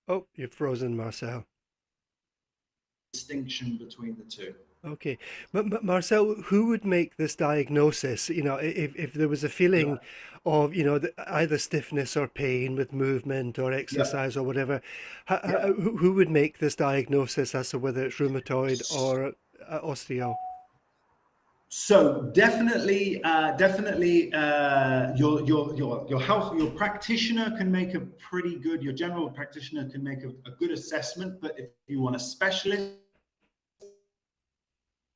Oh, you've frozen, Marcel. Distinction between the two. Okay, but Marcel, who would make this diagnosis? If there was a feeling Yeah, of, either stiffness or pain with movement or yeah, exercise or whatever, yeah. who would make this diagnosis as to whether it's rheumatoid or osteo? So definitely, your health, your practitioner can make a pretty good. Your general practitioner can make a good assessment. But if you want a specialist,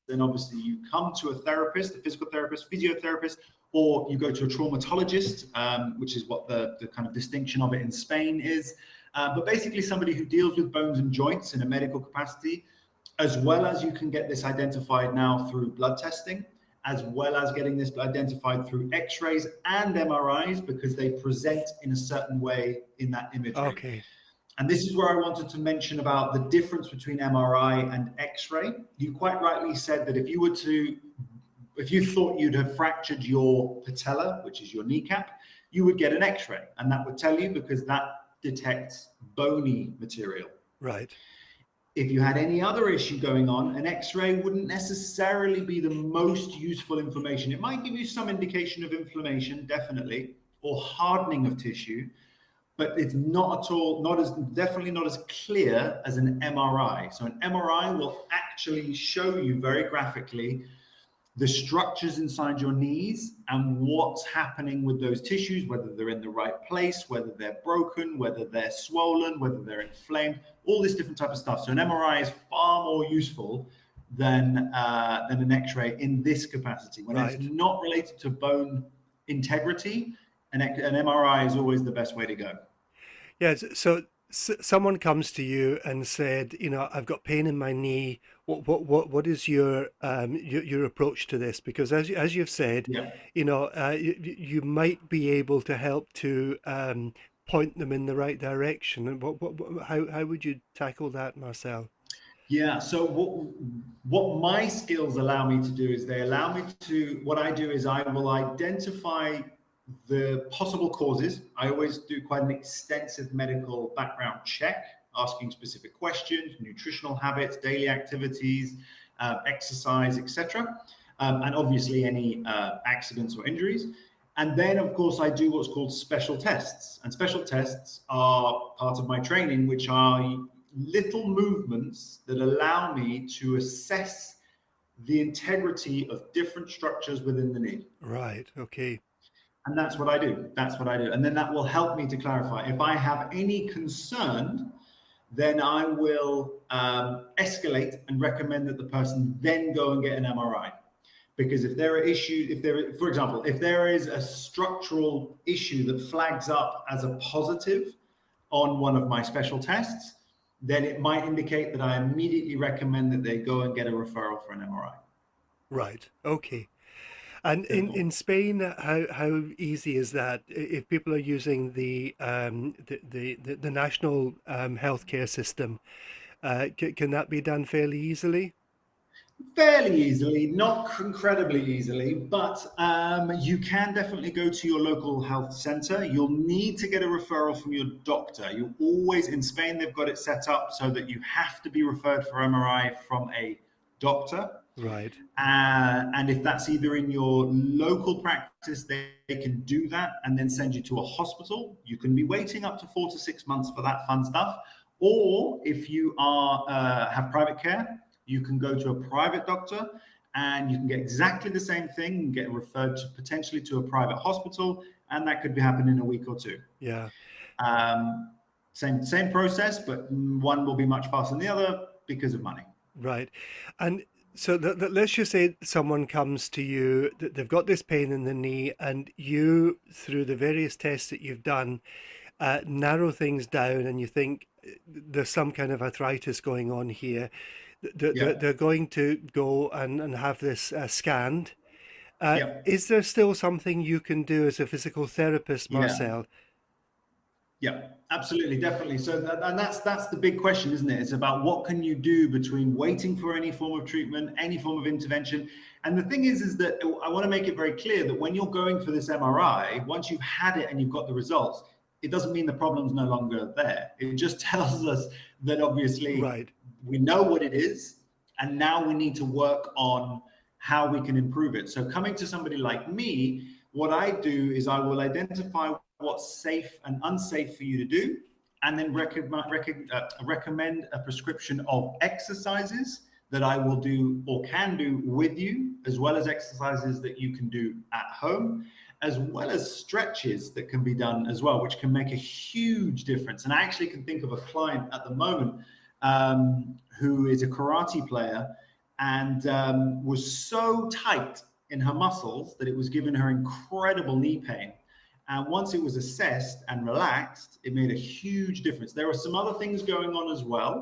then obviously you come to a therapist, a physical therapist, physiotherapist, or you go to a traumatologist, which is what the kind of distinction of it in Spain is. But basically, somebody who deals with bones and joints in a medical capacity, as well as you can get this identified now through blood testing, as well as getting this identified through x-rays and MRIs because they present in a certain way in that imagery. Okay. And this is where I wanted to mention about the difference between MRI and X-ray. You quite rightly said that if you thought you'd have fractured your patella, which is your kneecap, you would get an X-ray, and that would tell you because that detects bony material. Right. If you had any other issue going on, an X-ray wouldn't necessarily be the most useful information. It might give you some indication of inflammation, definitely, or hardening of tissue, but it's not at all, not as definitely not as clear as an MRI. So an MRI will actually show you very graphically the structures inside your knees and what's happening with those tissues, whether they're in the right place, whether they're broken, whether they're swollen, whether they're inflamed, all this different type of stuff. So an MRI is far more useful than an X-ray in this capacity. When it's Right. not related to bone integrity, an MRI is always the best way to go. Yes. So someone comes to you and said, I've got pain in my knee. What is your approach to this? Because as you've said, Yeah. you might be able to help to point them in the right direction. And how would you tackle that, Marcel? Yeah. So what my skills allow me to do is they allow me to what I do is I will identify the possible causes. I always do quite an extensive medical background check, asking specific questions, nutritional habits, daily activities, exercise, etc., and obviously any accidents or injuries. And then, of course, I do what's called special tests. And special tests are part of my training, which are little movements that allow me to assess the integrity of different structures within the knee. Right. Okay. And that's what I do. That's what I do. And then that will help me to clarify. If I have any concern, then I will escalate and recommend that the person then go and get an MRI. Because if there are issues, for example, if there is a structural issue that flags up as a positive on one of my special tests, then it might indicate that I immediately recommend that they go and get a referral for an MRI. Right. Okay. And Simple. in Spain, how easy is that? If people are using the national healthcare system, can that be done fairly easily? Fairly easily, not incredibly easily, but you can definitely go to your local health center. You'll need to get a referral from your doctor. You always, in Spain, they've got it set up so that you have to be referred for MRI from a doctor. Right. And if that's either in your local practice, they can do that and then send you to a hospital. You can be waiting up to 4 to 6 months for that fun stuff. Or if you are have private care, you can go to a private doctor and you can get exactly the same thing and get referred to potentially to a private hospital, and that could be happening in a week or two. Yeah. Um, same process, but one will be much faster than the other because of money. Right. And so let's just say someone comes to you, they've got this pain in the knee, and you, through the various tests that you've done, narrow things down, and you think there's some kind of arthritis going on here. Yeah, They're going to go and have this scanned. yeah, Is there still something you can do as a physical therapist, yeah. Marcel? Yeah, absolutely, definitely. So, and that's the big question, isn't it? It's about what can you do between waiting for any form of treatment, any form of intervention. And the thing is that I want to make it very clear that when you're going for this MRI, once you've had it and you've got the results, it doesn't mean the problem's no longer there. It just tells us that obviously Right. we know what it is, and now we need to work on how we can improve it. So coming to somebody like me, what I do is I will identify what's safe and unsafe for you to do, and then recommend a prescription of exercises that I will do or can do with you, as well as exercises that you can do at home, as well as stretches that can be done as well, which can make a huge difference. And I actually can think of a client at the moment who is a karate player and was so tight in her muscles that it was giving her incredible knee pain. And once it was assessed and relaxed, it made a huge difference. There were some other things going on as well,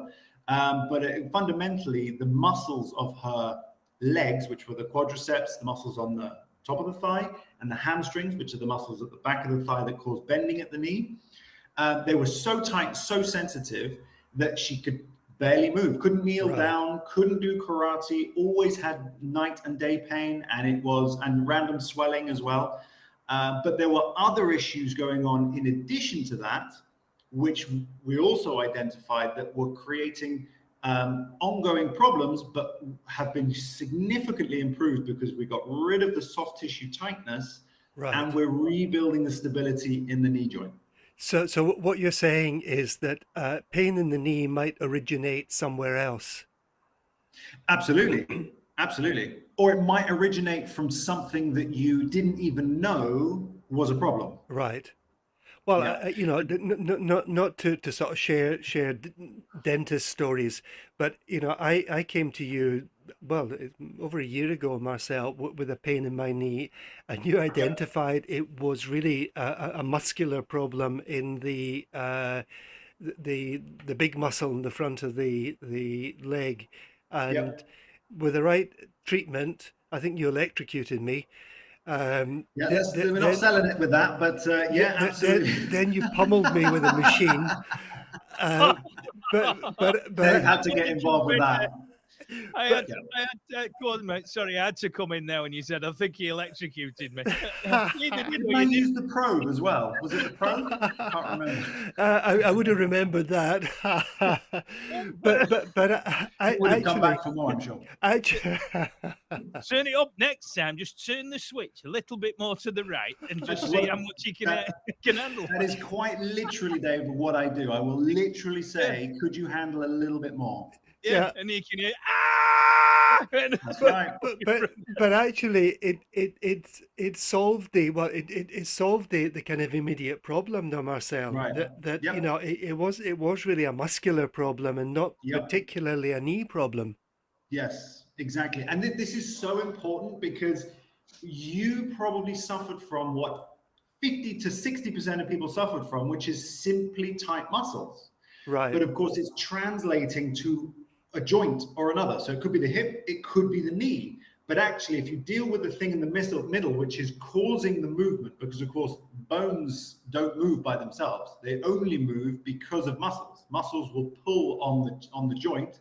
but fundamentally, the muscles of her legs, which were the quadriceps, the muscles on the top of the thigh, and the hamstrings, which are the muscles at the back of the thigh that cause bending at the knee, they were so tight, so sensitive that she could barely move, couldn't kneel Right. down, couldn't do karate, always had night and day pain, and random swelling as well. But there were other issues going on in addition to that, which we also identified that were creating ongoing problems, but have been significantly improved because we got rid of the soft tissue tightness and Right. we're rebuilding the stability in the knee joint. So what you're saying is that pain in the knee might originate somewhere else. Absolutely. Absolutely. Or it might originate from something that you didn't even know was a problem. Right. Well, Yeah. not to sort of share dentist stories, but I came to you, well, over a year ago, Marcel, with a pain in my knee, and you Yep. identified it was really a muscular problem in the big muscle in the front of the leg, and Yep. with the right treatment, I think you electrocuted me. Yeah, we're not Then selling it with that, but yeah, yeah, absolutely. then you pummeled me with a machine. Uh, Dave but had to Let get me jump involved with in that. there. I but had, go on, mate. Sorry, I had to come in now when you said, I think he electrocuted me. You did, you Didn't know, I you did. use the probe as well? Was it the probe? Can't remember. I would have remembered that. But He would have come actually, back for more, I'm sure. actually, Turn it up next time. Just turn the switch a little bit more to the right and just see how Well, much you can, that, can handle. that is quite literally, Dave, what I do. I will literally Yeah, say, could you handle a little bit more? yeah. yeah. And you can hear, ah! And That's But right. but actually, it solved it solved the kind of immediate problem, though, Marcel. Right. That Yep. it was really a muscular problem and not Yep. particularly a knee problem. Yes, exactly. And this is so important because you probably suffered from what 50 to 60% of people suffered from, which is simply tight muscles. Right. But of course, it's translating to a joint or another. So it could be the hip, it could be the knee. But actually, if you deal with the thing in the middle, which is causing the movement, because of course, bones don't move by themselves. They only move because of muscles. Muscles will pull on the joint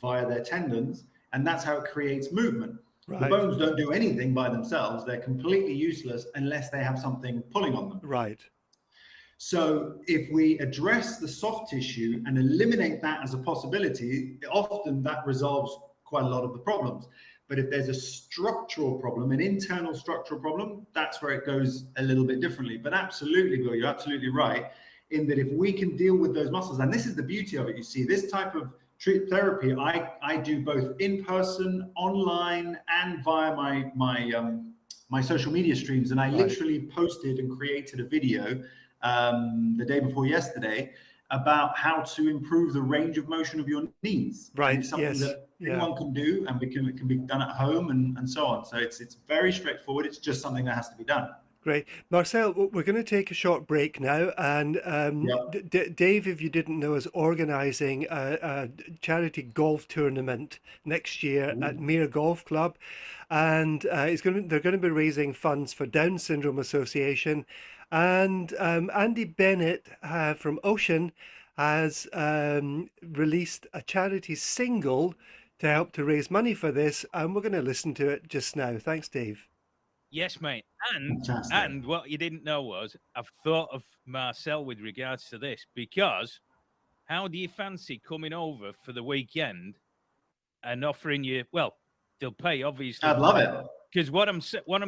via their tendons, and that's how it creates movement. The Right. bones don't do anything by themselves. They're completely useless unless they have something pulling on them. Right. So if we address the soft tissue and eliminate that as a possibility, often that resolves quite a lot of the problems. But if there's a structural problem, an internal structural problem, that's where it goes a little bit differently. But absolutely, Bill, you're absolutely right in that if we can deal with those muscles, and this is the beauty of it, you see, this type of therapy, I do both in person, online, and via my social media streams. And I Right. literally posted and created a video the day before yesterday about how to improve the range of motion of your knees. And Right. it's something Yes. that Yeah. anyone can do, and it can be done at home and so on. So it's very straightforward. It's just something that has to be done. Great. Marcel, we're going to take a short break now. And Yep. Dave, if you didn't know, is organizing a charity golf tournament next year at Ooh. Mere Golf Club. And they're going to be raising funds for Down Syndrome Association. And Andy Bennett from Ocean has released a charity single to help to raise money for this. And we're going to listen to it just now. Thanks, Dave. Yes, mate. Fantastic. And what you didn't know was I've thought of Marcel with regards to this, because how do you fancy coming over for the weekend and offering you? Well, they'll pay obviously. I'd love it. Because what I'm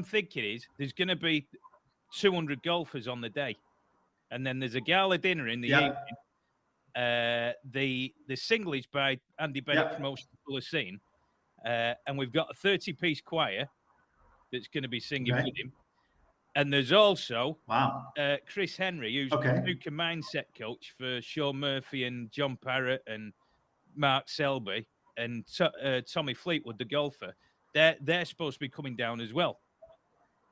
thinking is there's going to be 200 golfers on the day, and then there's a gala dinner in the evening. The single by Andy Bennett from Ocean Colour Scene, and we've got a 30-piece choir that's going to be singing with him. And there's also Chris Henry, who's the snooker mindset coach for Sean Murphy and John Parrott and Mark Selby and Tommy Fleetwood, the golfer. They're supposed to be coming down as well.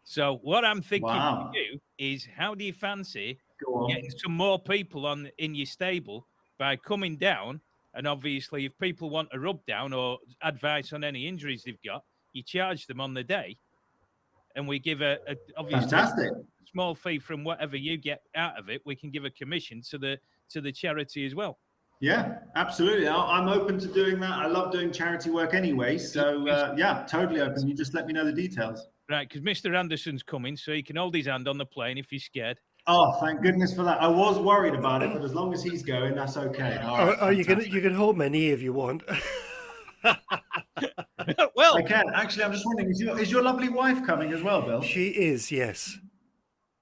So what I'm thinking for you is, how do you fancy getting some more people in your stable by coming down? And obviously, if people want a rub down or advice on any injuries they've got, you charge them on the day, and we give a obviously small fee from whatever you get out of it. We can give a commission to the charity as well. Yeah, absolutely. I'm open to doing that. I love doing charity work anyway. So yeah, totally open. You just let me know the details. Right, because Mr. Anderson's coming, so he can hold his hand on the plane if he's scared. Oh, thank goodness for that. I was worried about it, but as long as he's going, that's okay. All right, you can hold my knee if you want. Well, I can. Actually, I'm just wondering, is your lovely wife coming as well, Bill? She is, yes.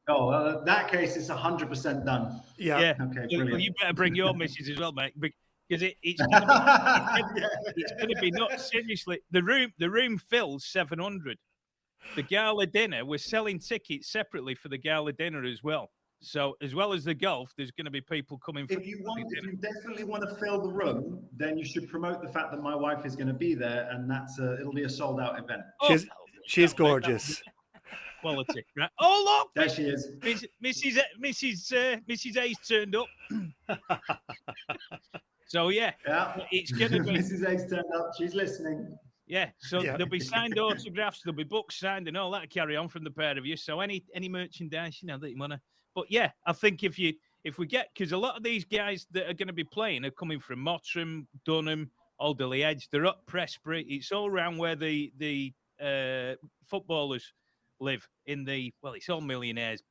Oh, in that case, it's 100% done. Yeah. Okay, brilliant. Well, you better bring your missus as well, mate, because it's going to be not seriously. The room fills 700. The gala dinner, we're selling tickets separately for the gala dinner as well. So as well as the golf, there's going to be people coming. If you definitely want to fill the room, then you should promote the fact that my wife is going to be there, and it'll be a sold out event. She's gorgeous. Quality, right? Oh look, there she is. Mrs. A's turned up. So yeah, it's going to be Mrs. A's turned up. She's listening. Yeah, so there'll be signed autographs, there'll be books signed, and all that carry on from the pair of you. So any merchandise, that you want to. But yeah, I think if we get, because a lot of these guys that are going to be playing are coming from Mottram, Dunham, Alderley Edge. They're up Prestbury. It's all around where the footballers live it's all millionaires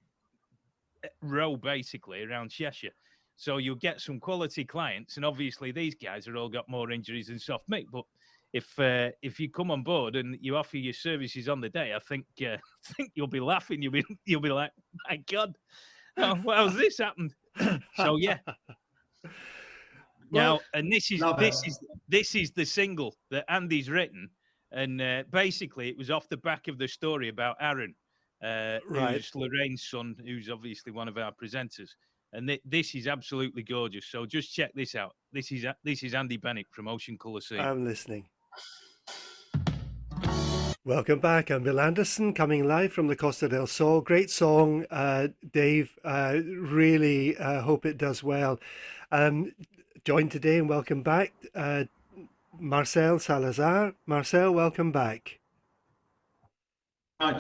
row basically around Cheshire. So you'll get some quality clients, and obviously these guys have all got more injuries than soft meat, but. If you come on board and you offer your services on the day, I think you'll be laughing. You'll be like, my God, how's this happened? So yeah. Now, and this is the single that Andy's written, and basically it was off the back of the story about Aaron, who's Lorraine's son, who's obviously one of our presenters. And this is absolutely gorgeous. So just check this out. This is Andy Bennett from Ocean Colour Scene. I'm listening. Welcome back. I'm Bill Anderson, coming live from the Costa del Sol. Great song, Dave. Really hope it does well. Joined today and welcome back, Marcel Salazar. Marcel, welcome back.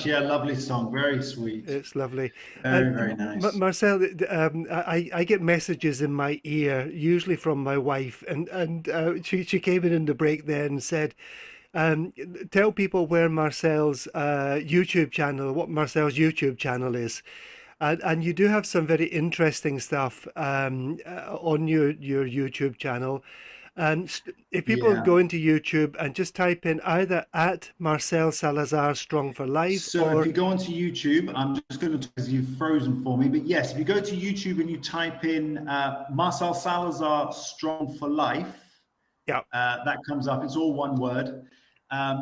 Yeah, lovely song, very sweet. It's lovely. Very nice. Marcel, I get messages in my ear, usually from my wife, and she came in the break there and said, tell people where Marcel's YouTube channel, what Marcel's YouTube channel is. And you do have some very interesting stuff on your YouTube channel. And if people go into YouTube and just type in either at Marcel Salazar Strong for Life. So if you go onto YouTube, I'm just going to, because you've frozen for me, but yes, if you go to YouTube and you type in Marcel Salazar Strong for Life, that comes up. It's all one word.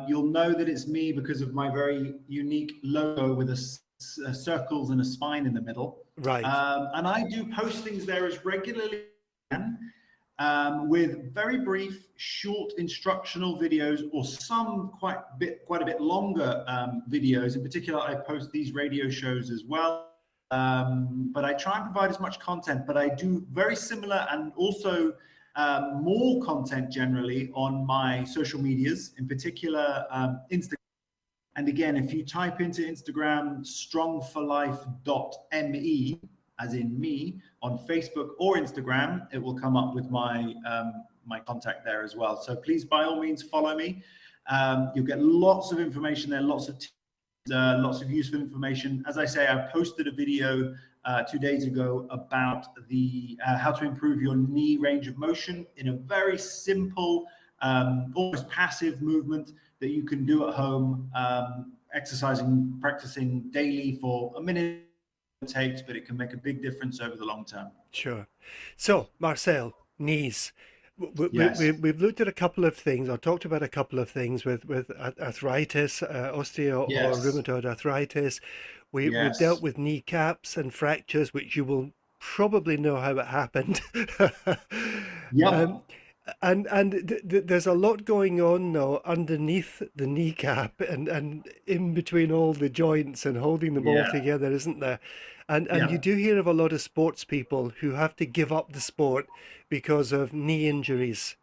You'll know that it's me because of my very unique logo with a circles and a spine in the middle. Right. And I do post things there as regularly as I can. With very brief, short instructional videos, or some quite a bit longer videos. In particular, I post these radio shows as well. But I try and provide as much content, but I do very similar and also more content generally on my social medias, in particular Instagram. And again, if you type into Instagram strongforlife.me, as in me, on Facebook or Instagram, it will come up with my my contact there as well. So please, by all means, follow me. You'll get lots of information there, lots of tips lots of useful information. As I say, I posted a video 2 days ago about the how to improve your knee range of motion in a very simple, almost passive movement that you can do at home, exercising, practicing daily for a minute it takes, but it can make a big difference over the long term. Sure. So, Marcel, knees. Yes. We've looked at a couple of things, or talked about a couple of things with arthritis, osteo or Yes. rheumatoid arthritis. We've Yes. dealt with kneecaps and fractures, which you will probably know how it happened. Yep. And there's a lot going on now underneath the kneecap and in between all the joints and holding them all Yeah. together, isn't there? And Yeah. you do hear of a lot of sports people who have to give up the sport because of knee injuries.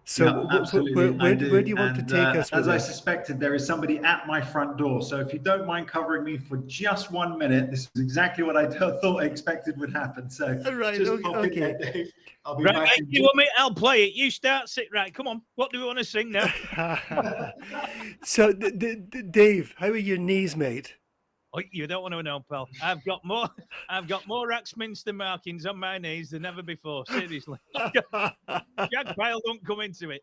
So Yeah, absolutely. where do you want to take us with as I this? suspected, there is somebody at my front door. So if you don't mind covering me for just 1 minute, this is exactly what I thought I expected would happen. So Right, just pop in okay. there, Dave. I'll be Right, back. mate, you want me? I'll play it. You start. Sit right. Come on. What do we want to sing now? So Dave, how are your knees, mate? Oh, you don't want to know, pal. I've got more Axminster markings on my knees than ever before. Seriously, Jack Pyle don't come into it.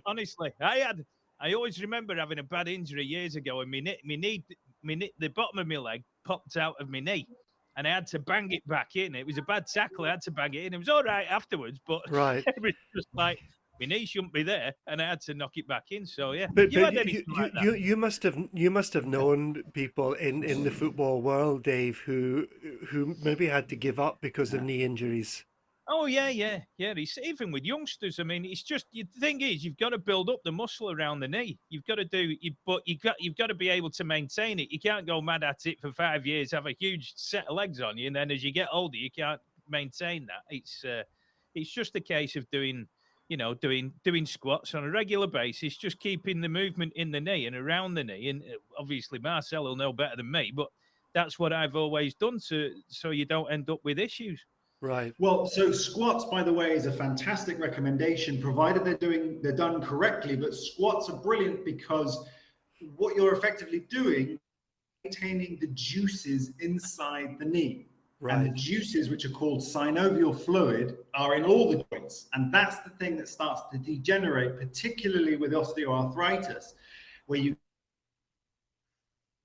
Honestly, I always remember having a bad injury years ago, and my knee, the bottom of my leg popped out of my knee, and I had to bang it back in. It was a bad tackle. I had to bang it in. It was all right afterwards, but Right. it was just like my knee shouldn't be there, and I had to knock it back in. So yeah, But you had anything like that? you must have known people in the football world, Dave, who maybe had to give up because of knee injuries. Oh yeah. It's even with youngsters. I mean, it's just the thing is, you've got to build up the muscle around the knee. You've got to you've got to be able to maintain it. You can't go mad at it for 5 years, have a huge set of legs on you, and then as you get older, you can't maintain that. It's just a case of doing squats on a regular basis, just keeping the movement in the knee and around the knee. And obviously, Marcel will know better than me, but that's what I've always done so you don't end up with issues. Right. Well, so squats, by the way, is a fantastic recommendation, provided they're done correctly. But squats are brilliant because what you're effectively doing, maintaining the juices inside the knee. Right. And the juices, which are called synovial fluid, are in all the joints. And that's the thing that starts to degenerate, particularly with osteoarthritis, where you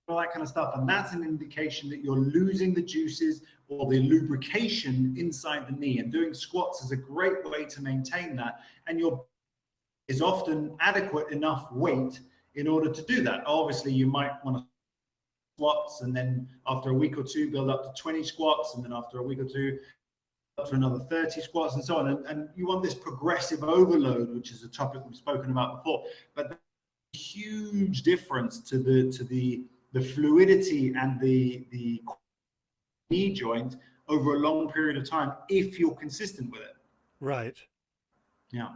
all that kind of stuff. And that's an indication that you're losing the juices or the lubrication inside the knee. And doing squats is a great way to maintain that. And your is often adequate enough weight in order to do that. Obviously, you might want to squats, and then after a week or two build up to 20 squats, and then after a week or two up to another 30 squats, and so on. And you want this progressive overload, which is a topic we've spoken about before. But that's a huge difference to the fluidity and the knee joint over a long period of time if you're consistent with it. Right. Yeah.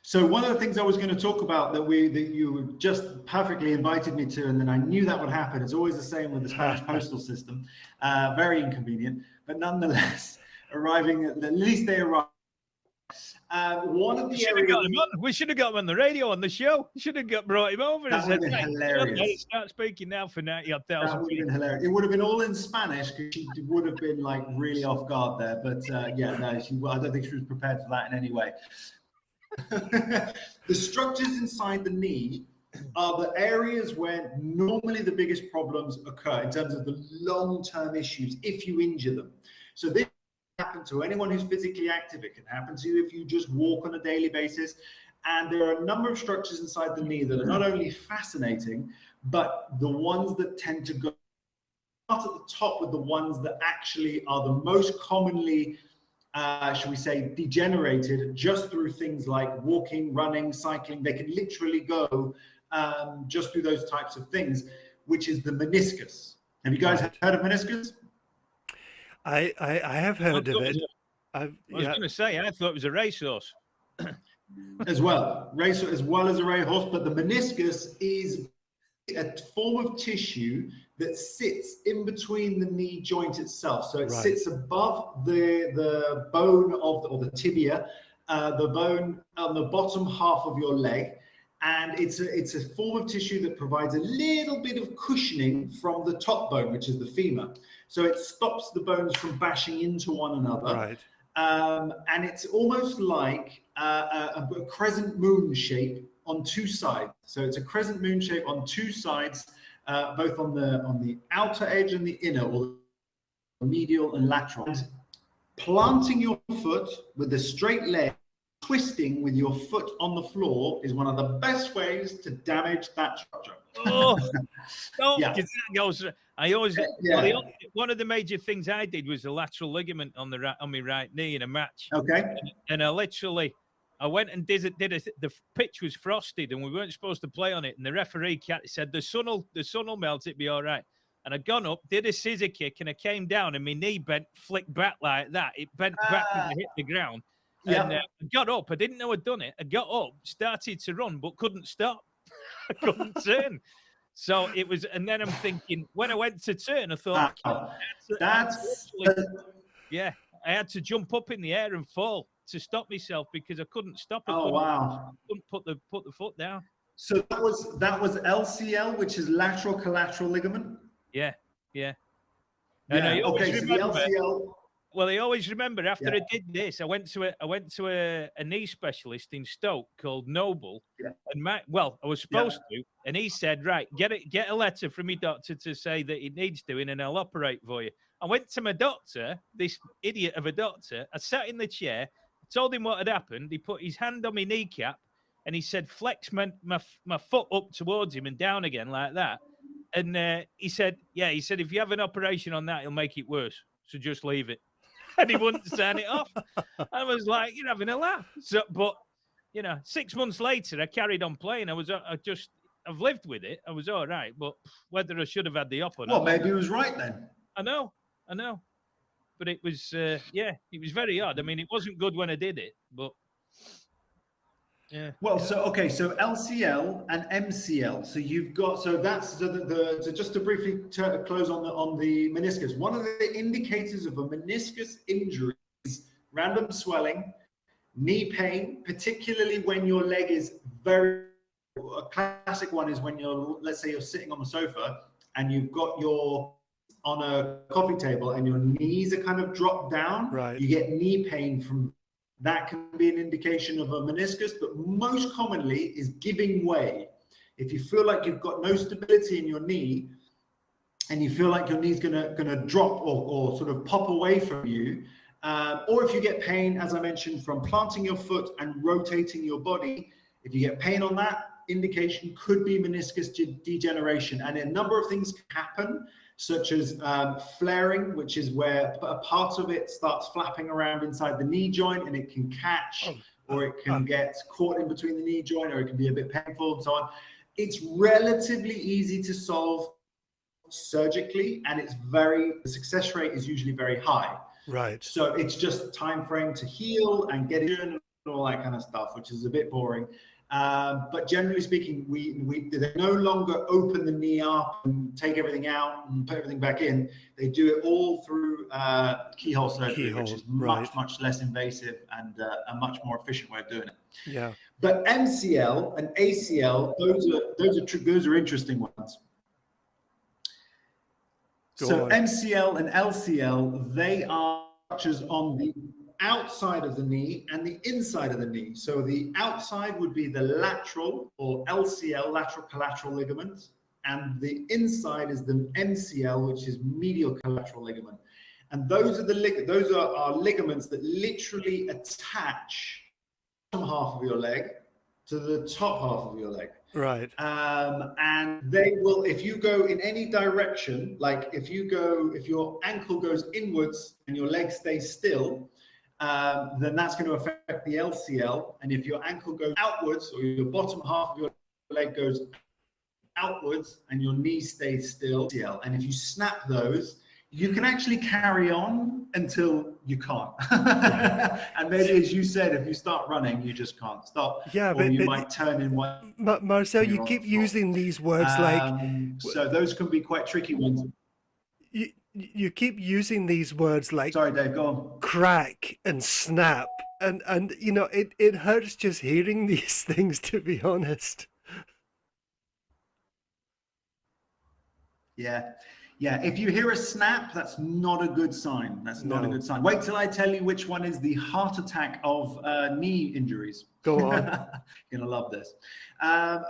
So one of the things I was going to talk about that you just perfectly invited me to, and then I knew that would happen. It's always the same with the Spanish postal system. Very inconvenient, but nonetheless, arriving at least they arrived. One of the areas we should have got him on the radio on the show. We should have brought him over. That would have been hilarious. Start speaking now for 90,000. That would have been hilarious. It would have been all in Spanish because she would have been like really off guard there. But yeah, no, I don't think she was prepared for that in any way. The structures inside the knee are the areas where normally the biggest problems occur in terms of the long-term issues if you injure them. So this can happen to anyone who's physically active. It can happen to you if you just walk on a daily basis. And there are a number of structures inside the knee that are not only fascinating, but the ones that tend to go out at the top with the ones that actually are the most commonly should we say, degenerated just through things like walking, running, cycling. They can literally go just through those types of things, which is the meniscus. Have you guys heard of meniscus? I have heard of it. I was going to say, I thought it was a racehorse. as well as a racehorse, but the meniscus is a form of tissue that sits in between the knee joint itself. So it sits above the bone or the tibia, the bone on the bottom half of your leg. and it's a form of tissue that provides a little bit of cushioning from the top bone, which is the femur. So it stops the bones from bashing into one another. Right. And it's almost like a crescent moon shape on two sides. So it's a crescent moon shape on two sides, both on the outer edge and the inner, or the medial and lateral. And planting your foot with a straight leg, twisting with your foot on the floor is one of the best ways to damage that structure. Oh, no, Yeah. that goes. I always Yeah. one of the major things I did was the lateral ligament on my right knee in a match. Okay. And I went and did it. The pitch was frosted and we weren't supposed to play on it. And the referee said the sun will melt, it'd be all right. And I gone up, did a scissor kick, and I came down, and my knee bent, flicked back like that. It bent back and I hit the ground. And I got up. I didn't know I'd done it. I got up, started to run, but couldn't stop. I couldn't turn. So it was, and then I'm thinking, when I went to turn, I thought, yeah, I had to jump up in the air and fall to stop myself because I couldn't stop. I couldn't put the foot down. So that was LCL, which is lateral collateral ligament. Yeah. Yeah. Okay. So the LCL. Well, I always remember after I did this, I went to a knee specialist in Stoke called Noble, and I was supposed to, and he said, right, get a letter from your doctor to say that it needs doing, and I'll operate for you. I went to my doctor, this idiot of a doctor. I sat in the chair, told him what had happened. He put his hand on my kneecap, and he said, flex my foot up towards him and down again like that. And he said, if you have an operation on that, it'll make it worse. So just leave it. And he wouldn't sign it off. I was like, you're having a laugh. So, but 6 months later, I carried on playing. I've lived with it. I was all right. But whether I should have had the op or not. Well, maybe he was right then. I know. But it was, it was very odd. I mean, it wasn't good when I did it, but. Yeah. Well, so LCL and MCL. So you've got so just to briefly close on the meniscus. One of the indicators of a meniscus injury is random swelling, knee pain, particularly when your leg is a classic one is when let's say you're sitting on the sofa and you've got on a coffee table and your knees are kind of dropped down. Right. You get knee pain from. That can be an indication of a meniscus, but most commonly is giving way. If you feel like you've got no stability in your knee and you feel like your knee's gonna drop or sort of pop away from you, or if you get pain, as I mentioned, from planting your foot and rotating your body, if you get pain on that, indication could be meniscus degeneration. And a number of things can happen, such as flaring, which is where a part of it starts flapping around inside the knee joint and it can catch, or it can get caught in between the knee joint, or it can be a bit painful and so on. It's relatively easy to solve surgically, and the success rate is usually very high. Right. So it's just time frame to heal and get it in and all that kind of stuff, which is a bit boring. But generally speaking, they no longer open the knee up and take everything out and put everything back in. They do it all through keyhole surgery, which is much less invasive and a much more efficient way of doing it. Yeah. But MCL and ACL, those are interesting ones. So MCL and LCL, they are structures on the outside of the knee and the inside of the knee. So the outside would be the lateral or LCL, lateral collateral ligament, and the inside is the MCL, which is medial collateral ligament. And those are our ligaments that literally attach the bottom half of your leg to the top half of your leg. Right. And they will, if you go in any direction, like if your ankle goes inwards and your leg stays still, then that's going to affect the LCL. And if your ankle goes outwards or your bottom half of your leg goes outwards and your knee stays still, LCL. And if you snap those, you can actually carry on until you can't. And maybe, as you said, if you start running, you just can't stop. Yeah, but you might turn in one. Marcel, you keep using these words so those can be quite tricky ones. You keep using these words like sorry, Dave, go on. Crack and snap, and it hurts just hearing these things, to be honest. Yeah. Yeah, if you hear a snap, that's not a good sign. That's not a good sign. Wait till I tell you which one is the heart attack of knee injuries. Go on. You're gonna love this.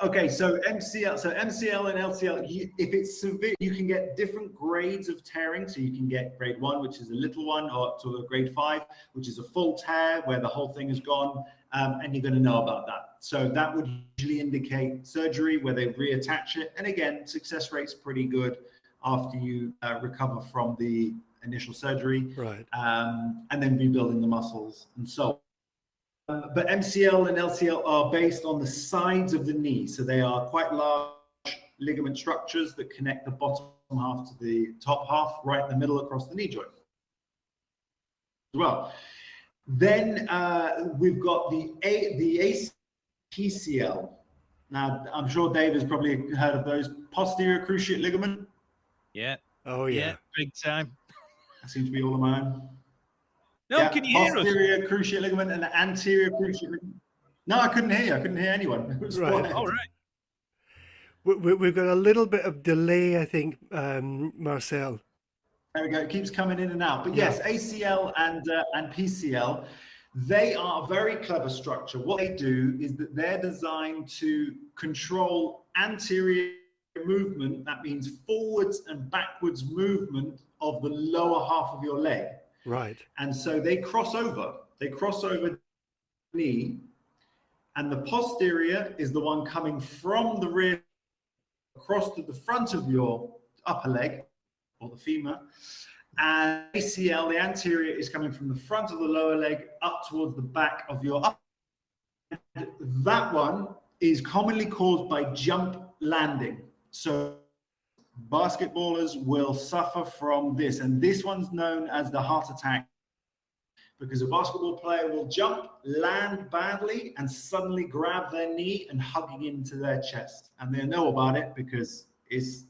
Okay, so MCL and LCL, if it's severe, you can get different grades of tearing. So you can get grade 1, which is a little one, or to a grade 5, which is a full tear where the whole thing is gone, and you're going to know about that. So that would usually indicate surgery where they reattach it. And again, success rate's pretty good after you recover from the initial surgery, right? And then rebuilding the muscles and so on. But MCL and LCL are based on the sides of the knee. So they are quite large ligament structures that connect the bottom half to the top half, right in the middle across the knee joint as well. Then we've got the ACL. Now, I'm sure Dave has probably heard of those. Posterior cruciate ligament. Yeah. Oh, yeah. Big time. That seems to be all of mine. No, yeah, can you hear us? Posterior cruciate ligament and anterior cruciate ligament. No, I couldn't hear you. I couldn't hear anyone. It was right. All right. We've got a little bit of delay, I think, Marcel. There we go. It keeps coming in and out. But yes, ACL and PCL, they are a very clever structure. What they do is that they're designed to control anterior movement. That means forwards and backwards movement of the lower half of your leg. Right. And so they cross over. They cross over the knee. And the posterior is the one coming from the rear across to the front of your upper leg, or the femur, and ACL, the anterior, is coming from the front of the lower leg up towards the back of your upper leg. That one is commonly caused by jump landing. So basketballers will suffer from this, and this one's known as the heart attack, because a basketball player will jump, land badly, and suddenly grab their knee and hugging into their chest. And they know about it because it's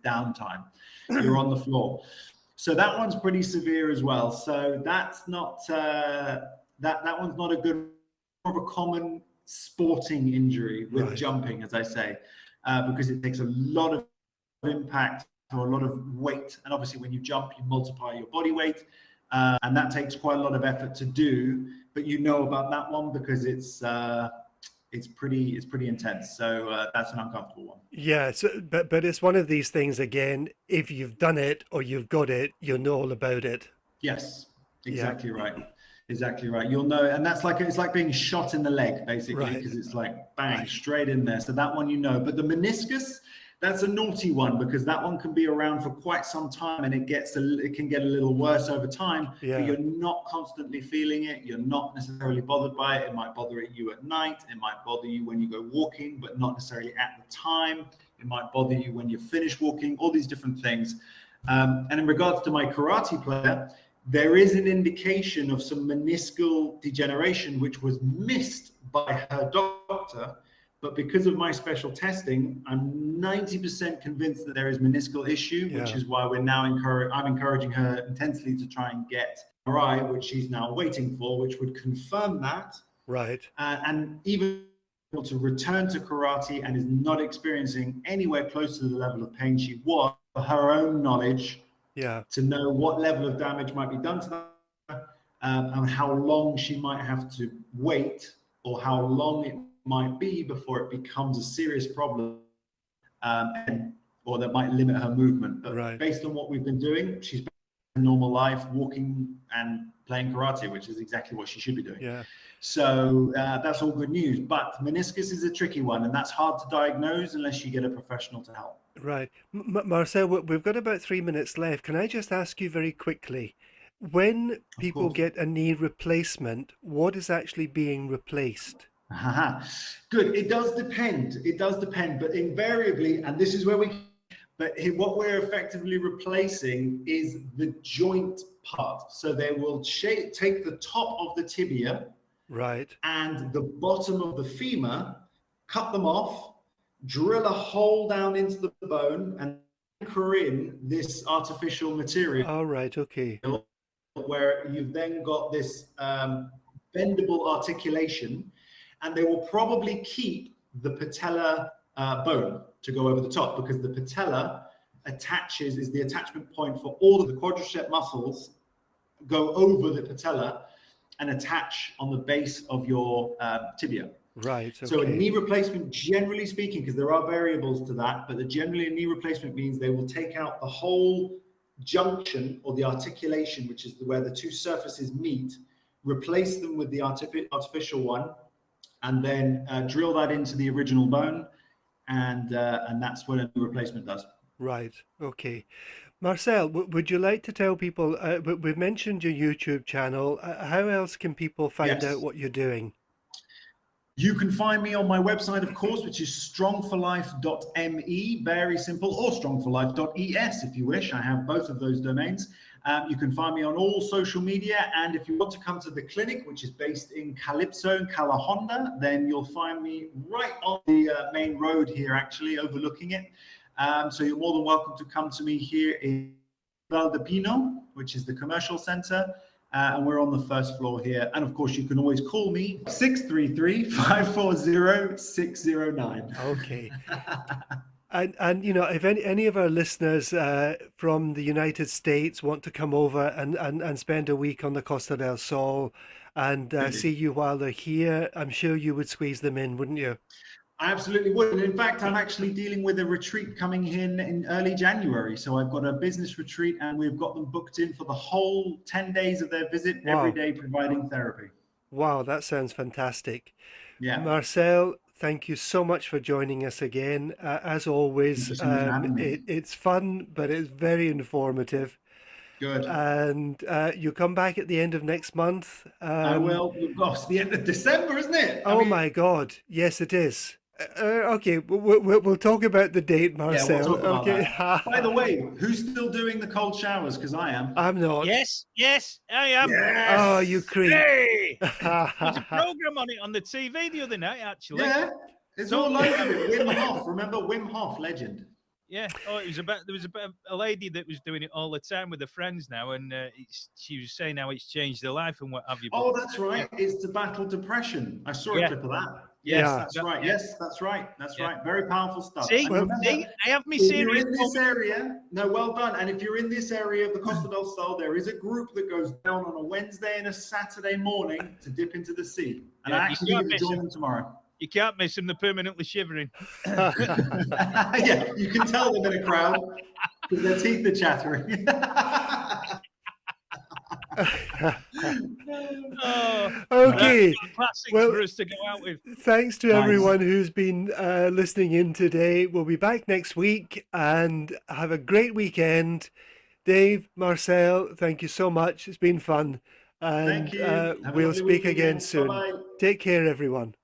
downtime. You're on the floor. So that one's pretty severe as well. So that's not that one's not a good, more of a common sporting injury with jumping, as I say, because it takes a lot of impact or a lot of weight. And obviously when you jump, you multiply your body weight. And that takes quite a lot of effort to do, but you know about that one because it's pretty intense. So that's an uncomfortable one. Yeah, but it's one of these things again. If you've done it or you've got it, you'll know all about it. Yes, exactly right. Exactly right. You'll know, and it's like being shot in the leg basically, because it's like bang straight in there. So that one you know. But the meniscus, that's a naughty one because that one can be around for quite some time and it can get a little worse over time. Yeah. But you're not constantly feeling it. You're not necessarily bothered by it. It might bother you at night. It might bother you when you go walking, but not necessarily at the time. It might bother you when you finish walking, all these different things. And in regards to my karate player, there is an indication of some meniscal degeneration, which was missed by her doctor. But because of my special testing, I'm 90% convinced that there is meniscal issue, which is why we're now I'm encouraging her intensely to try and get MRI, which she's now waiting for, which would confirm that. Right. And even able to return to karate and is not experiencing anywhere close to the level of pain she was, for her own knowledge, to know what level of damage might be done to her, and how long she might have to wait, or how long it might be before it becomes a serious problem, or that might limit her movement. But based on what we've been doing, she's been a normal life, walking and playing karate, which is exactly what she should be doing. Yeah. So that's all good news. But meniscus is a tricky one, and that's hard to diagnose unless you get a professional to help. Right. Marcel, we've got about 3 minutes left. Can I just ask you very quickly, when people get a knee replacement, what is actually being replaced? Good. It does depend. It does depend, but invariably, and this is where what we're effectively replacing is the joint part. So they will take the top of the tibia, and the bottom of the femur, cut them off, drill a hole down into the bone, and anchor in this artificial material. All right. Okay. Where you've then got this bendable articulation. And they will probably keep the patella bone to go over the top, because the patella is the attachment point for all of the quadricep muscles, go over the patella and attach on the base of your tibia. Right. Okay. So a knee replacement, generally speaking, because there are variables to that, but generally a knee replacement means they will take out the whole junction or the articulation, which is where the two surfaces meet, replace them with the artificial one, and then drill that into the original bone, and that's what a knee replacement does. Right. Okay. Marcel, would you like to tell people, we've mentioned your YouTube channel. How else can people find out what you're doing? You can find me on my website, of course, which is strongforlife.me, very simple, or strongforlife.es if you wish. I have both of those domains. You can find me on all social media, and if you want to come to the clinic, which is based in Calypso in Calahonda, then you'll find me right on the main road here, actually, overlooking it. So you're more than welcome to come to me here in Valdepino, which is the commercial center. And we're on the first floor here. And of course, you can always call me 633-540-609. Okay. And you know, if any of our listeners from the United States want to come over and spend a week on the Costa del Sol and see you while they're here, I'm sure you would squeeze them in, wouldn't you? I absolutely would. And in fact, I'm actually dealing with a retreat coming in early January. So I've got a business retreat, and we've got them booked in for the whole 10 days of their visit, every day providing therapy. Wow, that sounds fantastic. Yeah. Marcel, thank you so much for joining us again. As always, it's fun, but it's very informative. Good. And you come back at the end of next month. I will. Gosh, the end of December, isn't it? Oh my God. Yes, it is. Okay, we'll talk about the date, Marcel. Yeah, we'll talk about okay. that. By the way, who's still doing the cold showers? Because I am. I'm not. Yes, I am. Yes. Oh, you creep. Hey! There's a program on it on the TV the other night, actually. Yeah, it's all loads of it. Wim Hof, remember Wim Hof, legend. Yeah. Oh, there was a lady that was doing it all the time with her friends now, and she was saying how it's changed her life and what have you. Oh, that's right. It's to battle depression. I saw a clip of that. Yes, that's right. Yes, that's right. That's right. Very powerful stuff. See, I have me serious. If you're in this area, no, well done. And if you're in this area of the Costa del Sol, there is a group that goes down on a Wednesday and a Saturday morning to dip into the sea. And I actually need to join them tomorrow. You can't miss them. They're permanently shivering. Yeah, you can tell them in a crowd because their teeth are chattering. Okay. Well, for us to go out with. Thanks to everyone who's been listening in today. We'll be back next week, and have a great weekend. Dave, Marcel, thank you so much. It's been fun. And thank you. we'll speak again soon. Bye-bye. Take care, everyone.